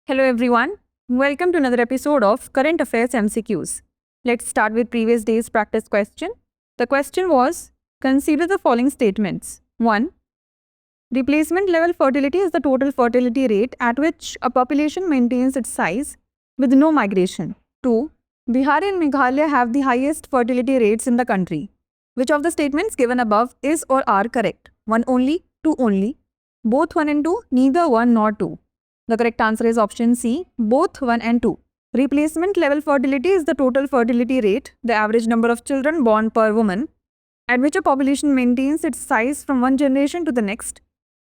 Hello everyone. Welcome to another episode of Current Affairs MCQs. Let's start with previous day's practice question. The question was, consider the following statements. 1. Replacement level fertility is the total fertility rate at which a population maintains its size with no migration. 2. Bihar and Meghalaya have the highest fertility rates in the country. Which of the statements given above is or are correct? 1 only, 2 only, both 1 and 2, neither 1 nor 2. The correct answer is option C, both 1 and 2. Replacement level fertility is the total fertility rate, the average number of children born per woman, at which a population maintains its size from one generation to the next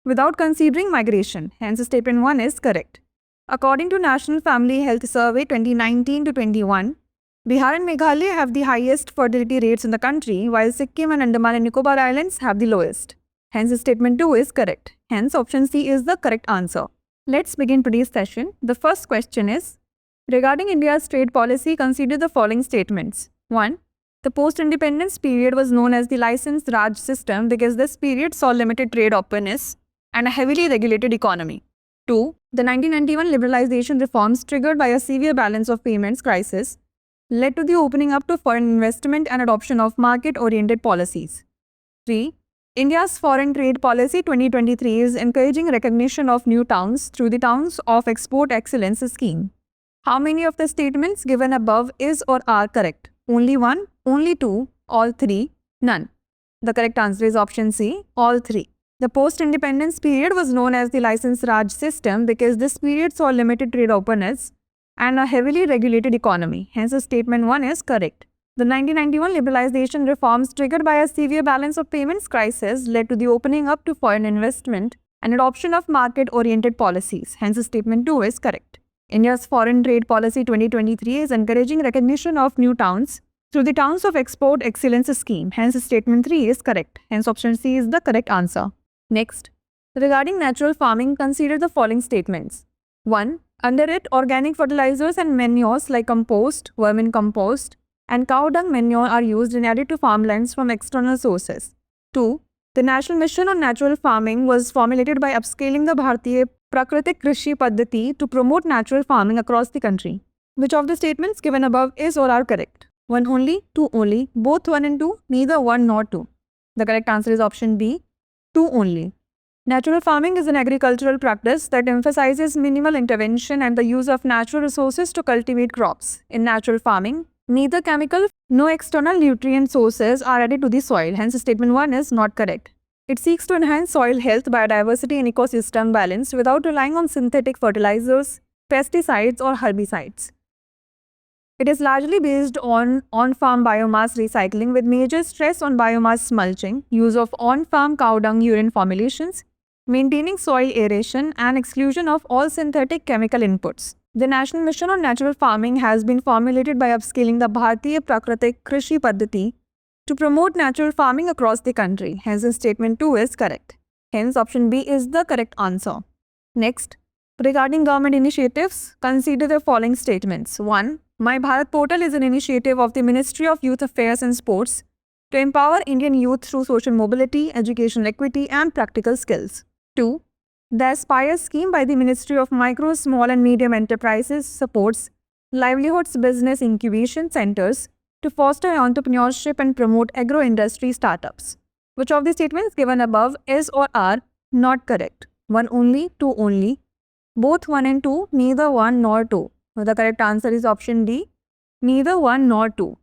without considering migration. Hence, statement 1 is correct. According to National Family Health Survey 2019 to 21, Bihar and Meghalaya have the highest fertility rates in the country, while Sikkim and Andaman and Nicobar Islands have the lowest. Hence, statement 2 is correct. Hence, option C is the correct answer. Let's begin today's session. The first question is, regarding India's trade policy, consider the following statements. 1. The post-independence period was known as the licensed Raj system because this period saw limited trade openness and a heavily regulated economy. 2. The 1991 liberalization reforms triggered by a severe balance of payments crisis led to the opening up to foreign investment and adoption of market-oriented policies. 3. India's Foreign Trade Policy 2023 is encouraging recognition of new towns through the Towns of Export Excellence scheme. How many of the statements given above is or are correct? Only 1, only 2, all 3, none. The correct answer is option C, all 3. The post-independence period was known as the licensed Raj system because this period saw limited trade openness and a heavily regulated economy. Hence, statement 1 is correct. The 1991 liberalization reforms triggered by a severe balance of payments crisis led to the opening up to foreign investment and adoption of market-oriented policies. Hence, statement 2 is correct. India's Foreign Trade Policy 2023 is encouraging recognition of new towns through the Towns of Export Excellence scheme. Hence, statement 3 is correct. Hence, option C is the correct answer. Next, regarding natural farming, consider the following statements. 1. Under it, organic fertilizers and manures like compost, vermicompost, and cow dung manure are used and added to farmlands from external sources. 2. The National Mission on Natural Farming was formulated by upscaling the Bharatiya Prakritik Krishi Paddhati to promote natural farming across the country. Which of the statements given above is or are correct? 1 only, 2 only, both 1 and 2, neither 1 nor 2. The correct answer is option B, 2 only. Natural farming is an agricultural practice that emphasizes minimal intervention and the use of natural resources to cultivate crops. In natural farming, neither chemical nor external nutrient sources are added to the soil. Hence, statement 1 is not correct. It seeks to enhance soil health, biodiversity, and ecosystem balance without relying on synthetic fertilizers, pesticides, or herbicides. It is largely based on on-farm biomass recycling with major stress on biomass mulching, use of on-farm cow dung urine formulations, maintaining soil aeration, and exclusion of all synthetic chemical inputs. The National Mission on Natural Farming has been formulated by upscaling the Bharatiya Prakritik Krishi Paddhati to promote natural farming across the country. Hence, statement 2 is correct. Hence, option B is the correct answer. Next, regarding government initiatives, consider the following statements. 1. My Bharat Portal is an initiative of the Ministry of Youth Affairs and Sports to empower Indian youth through social mobility, educational equity, and practical skills. 2. The Aspire scheme by the Ministry of Micro, Small and Medium Enterprises supports livelihoods business incubation centers to foster entrepreneurship and promote agro-industry startups. Which of the statements given above is or are not correct? 1 only, 2 only, both 1 and 2, neither 1 nor 2. The correct answer is option D, neither 1 nor 2.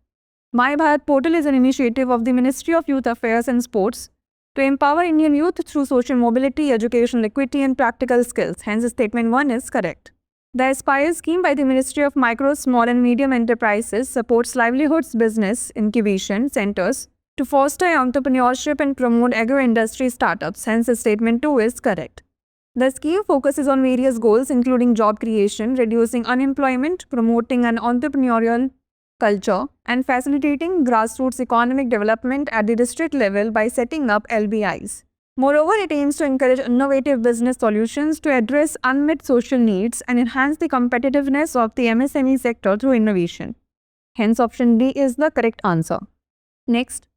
My Bharat Portal is an initiative of the Ministry of Youth Affairs and Sports to empower Indian youth through social mobility, educational equity, and practical skills. Hence, statement 1 is correct. The Aspire scheme by the Ministry of Micro, Small and Medium Enterprises supports livelihoods business incubation centers to foster entrepreneurship and promote agro-industry startups. Hence, statement 2 is correct. The scheme focuses on various goals including job creation, reducing unemployment, promoting an entrepreneurial culture, and facilitating grassroots economic development at the district level by setting up LBIs. Moreover, it aims to encourage innovative business solutions to address unmet social needs and enhance the competitiveness of the MSME sector through innovation. Hence, option D is the correct answer. Next,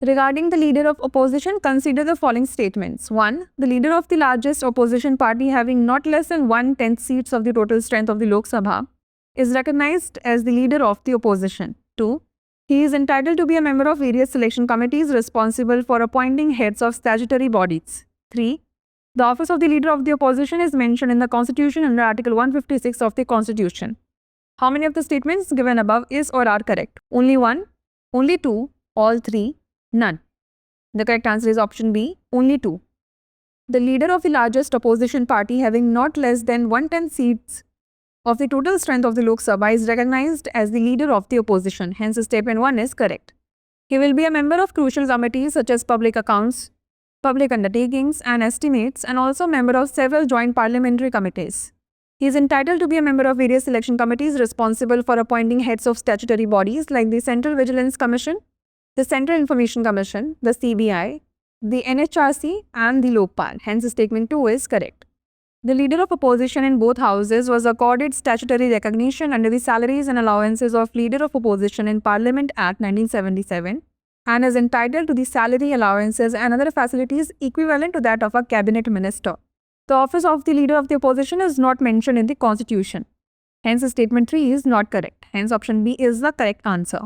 Regarding the leader of opposition, consider the following statements. 1. The leader of the largest opposition party having not less than 1/10 seats of the total strength of the Lok Sabha is recognized as the leader of the opposition. 2. He is entitled to be a member of various selection committees responsible for appointing heads of statutory bodies. 3. The office of the leader of the opposition is mentioned in the Constitution under Article 156 of the Constitution. How many of the statements given above is or are correct? Only 1, only 2, all 3, none. The correct answer is option B, only 2. The leader of the largest opposition party having not less than 1/10 seats of the total strength of the Lok Sabha is recognized as the leader of the opposition. Hence, statement 1 is correct. He will be a member of crucial committees such as public accounts, public undertakings and estimates, and also member of several joint parliamentary committees. He is entitled to be a member of various selection committees responsible for appointing heads of statutory bodies like the Central Vigilance Commission, the Central Information Commission, the CBI, the NHRC and the Lokpal. Hence, statement 2 is correct. The leader of opposition in both houses was accorded statutory recognition under the Salaries and Allowances of Leader of Opposition in Parliament Act 1977 and is entitled to the salary allowances and other facilities equivalent to that of a cabinet minister. The office of the leader of the opposition is not mentioned in the Constitution. Hence, statement 3 is not correct. Hence, option B is the correct answer.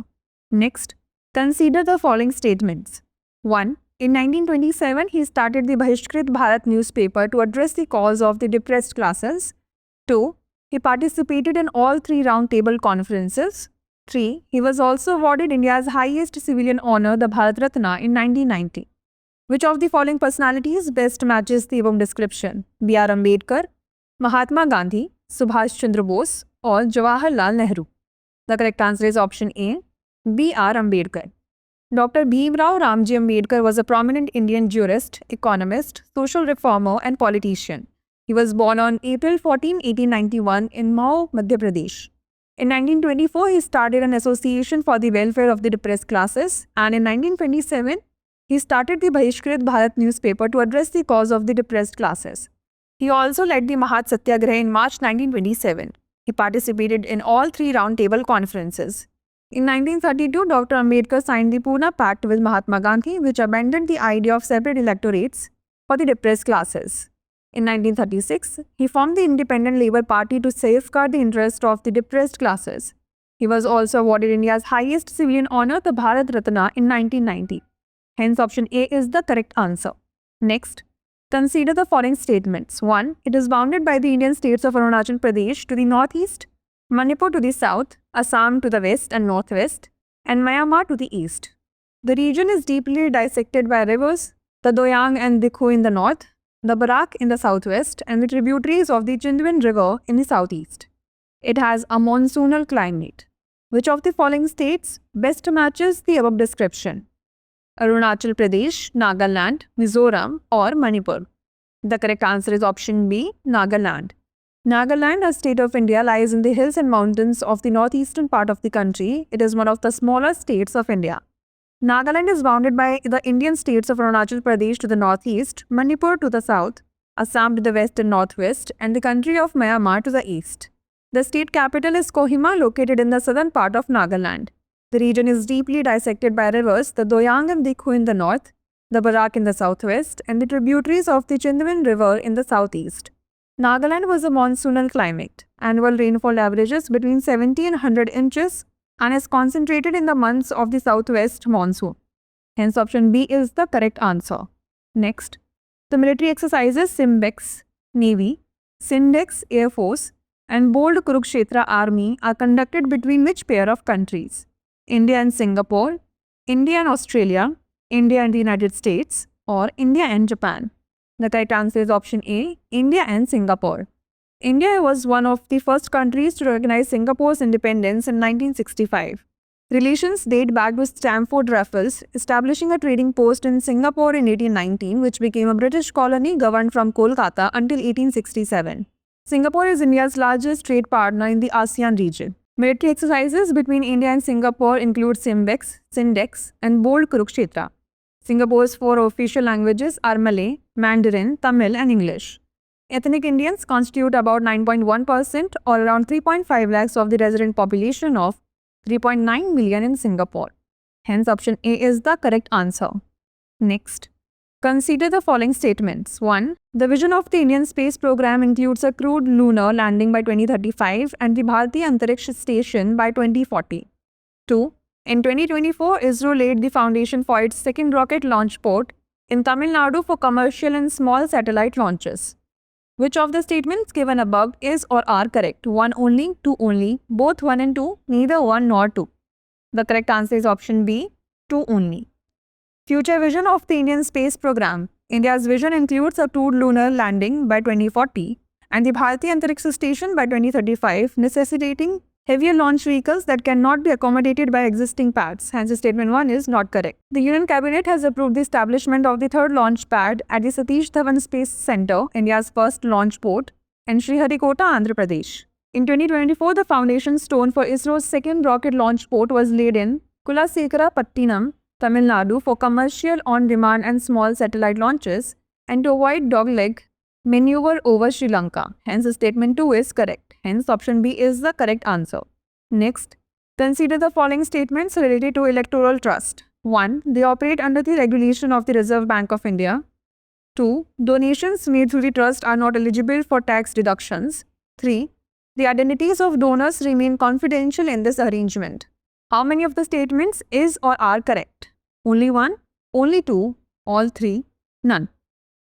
Next, consider the following statements. 1. In 1927, he started the Bahishkrit Bharat newspaper to address the cause of the depressed classes. 2. He participated in all 3 round-table conferences. 3. He was also awarded India's highest civilian honor, the Bharat Ratna, in 1990. Which of the following personalities best matches the above description? B.R. Ambedkar, Mahatma Gandhi, Subhash Chandra Bose, or Jawaharlal Nehru? The correct answer is option A, B.R. Ambedkar. Dr. Bhimrao Ramji Ambedkar was a prominent Indian jurist, economist, social reformer, and politician. He was born on April 14, 1891 in Mhow, Madhya Pradesh. In 1924, he started an association for the welfare of the depressed classes, and in 1927, he started the Bahishkrit Bharat newspaper to address the cause of the depressed classes. He also led the Mahat Satyagraha in March 1927. He participated in all 3 round-table conferences. In 1932, Dr. Ambedkar signed the Pune Pact with Mahatma Gandhi, which abandoned the idea of separate electorates for the depressed classes. In 1936, he formed the Independent Labour Party to safeguard the interest of the depressed classes. He was also awarded India's highest civilian honour, the Bharat Ratna, in 1990. Hence, option A is the correct answer. Next, consider the following statements. 1. It is bounded by the Indian states of Arunachal Pradesh to the northeast, Manipur to the south, Assam to the west and northwest, and Myanmar to the east. The region is deeply dissected by rivers, the Doyang and Dikhu in the north, the Barak in the southwest, and the tributaries of the Chindwin River in the southeast. It has a monsoonal climate. Which of the following states best matches the above description? Arunachal Pradesh, Nagaland, Mizoram, or Manipur? The correct answer is option B, Nagaland. Nagaland, a state of India, lies in the hills and mountains of the northeastern part of the country. It is one of the smaller states of India. Nagaland is bounded by the Indian states of Arunachal Pradesh to the northeast, Manipur to the south, Assam to the west and northwest, and the country of Myanmar to the east. The state capital is Kohima, located in the southern part of Nagaland. The region is deeply dissected by rivers, the Doyang and Dikhu in the north, the Barak in the southwest, and the tributaries of the Chindwin River in the southeast. Nagaland was a monsoonal climate. Annual rainfall averages between 70 and 100 inches and is concentrated in the months of the southwest monsoon. Hence, option B is the correct answer. Next, the military exercises Simbex, Navy, Sindex, Air Force, and Bold Kurukshetra Army are conducted between which pair of countries? India and Singapore, India and Australia, India and the United States, or India and Japan? The correct answer is option A, India and Singapore. India was one of the first countries to recognize Singapore's independence in 1965. Relations date back to Stamford Raffles, establishing a trading post in Singapore in 1819, which became a British colony governed from Kolkata until 1867. Singapore is India's largest trade partner in the ASEAN region. Military exercises between India and Singapore include Simbex, Sindex, and Bold Kurukshetra. Singapore's 4 official languages are Malay, Mandarin, Tamil, and English. Ethnic Indians constitute about 9.1% or around 3.5 lakhs of the resident population of 3.9 million in Singapore. Hence, option A is the correct answer. Next, consider the following statements. 1. The vision of the Indian space program includes a crewed lunar landing by 2035 and the Bharatiya Antariksh Station by 2040. 2. In 2024, ISRO laid the foundation for its second rocket launch port in Tamil Nadu for commercial and small satellite launches. Which of the statements given above is or are correct? 1 only, 2 only, both 1 and 2, neither 1 nor 2. The correct answer is option B, 2 only. Future vision of the Indian space program. India's vision includes a crewed lunar landing by 2040 and the Bharatiya Antariksh Station by 2035, necessitating heavier launch vehicles that cannot be accommodated by existing pads. Hence, statement 1 is not correct. The Union Cabinet has approved the establishment of the third launch pad at the Satish Dhawan Space Centre, India's first launch port, in Sriharikota, Andhra Pradesh. In 2024, the foundation stone for ISRO's second rocket launch port was laid in Kulasekara-Pattinam, Tamil Nadu, for commercial, on-demand and small satellite launches and to avoid dogleg maneuver over Sri Lanka. Hence, statement 2 is correct. Hence, option B is the correct answer. Next, consider the following statements related to electoral trust. 1. They operate under the regulation of the Reserve Bank of India. 2. Donations made through the trust are not eligible for tax deductions. 3. The identities of donors remain confidential in this arrangement. How many of the statements is or are correct? Only 1, only 2, all 3, none.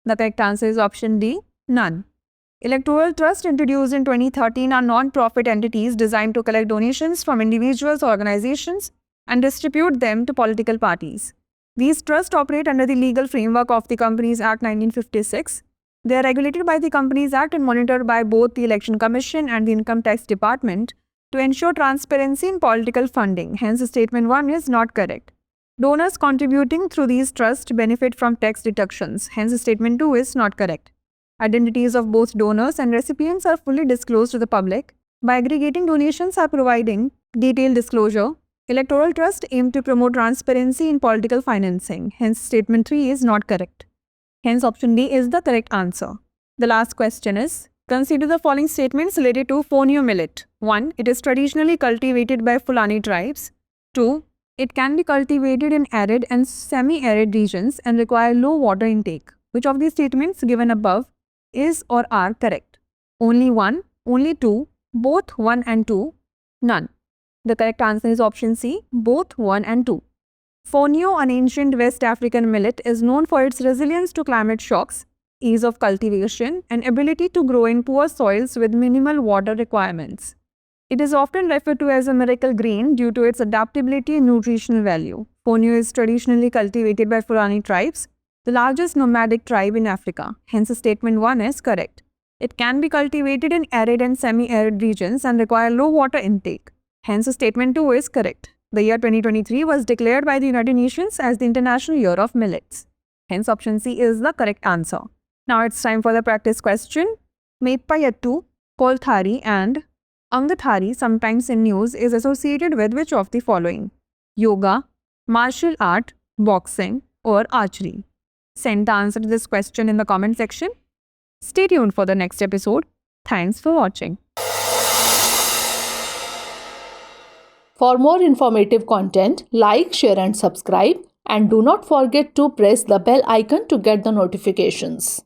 The correct answer is option D, none. Electoral trusts introduced in 2013 are non-profit entities designed to collect donations from individuals or organizations and distribute them to political parties. These trusts operate under the legal framework of the Companies Act 1956. They are regulated by the Companies Act and monitored by both the Election Commission and the Income Tax Department to ensure transparency in political funding. Hence, statement 1 is not correct. Donors contributing through these trusts benefit from tax deductions. Hence, statement 2 is not correct. Identities of both donors and recipients are fully disclosed to the public. By aggregating donations or providing detailed disclosure, electoral trusts aim to promote transparency in political financing. Hence, statement 3 is not correct. Hence, option D is the correct answer. The last question is, consider the following statements related to fonio millet. 1. It is traditionally cultivated by Fulani tribes. 2. It can be cultivated in arid and semi-arid regions and require low water intake. Which of these statements given above is or are correct? Only 1, only 2, both 1 and 2, none. The correct answer is option C, both 1 and 2. Fonio, an ancient West African millet, is known for its resilience to climate shocks, ease of cultivation, and ability to grow in poor soils with minimal water requirements. It is often referred to as a miracle grain due to its adaptability and nutritional value. Fonio is traditionally cultivated by Fulani tribes, the largest nomadic tribe in Africa. Hence, statement 1 is correct. It can be cultivated in arid and semi-arid regions and require low water intake. Hence, statement 2 is correct. The year 2023 was declared by the United Nations as the International Year of Millets. Hence, option C is the correct answer. Now it's time for the practice question. Meppayattu, Kolthari and Angathari, sometimes in news, is associated with which of the following? Yoga, martial art, boxing, or archery? Send the answer to this question in the comment section. Stay tuned for the next episode. Thanks for watching. For more informative content, like, share and subscribe, and do not forget to press the bell icon to get the notifications.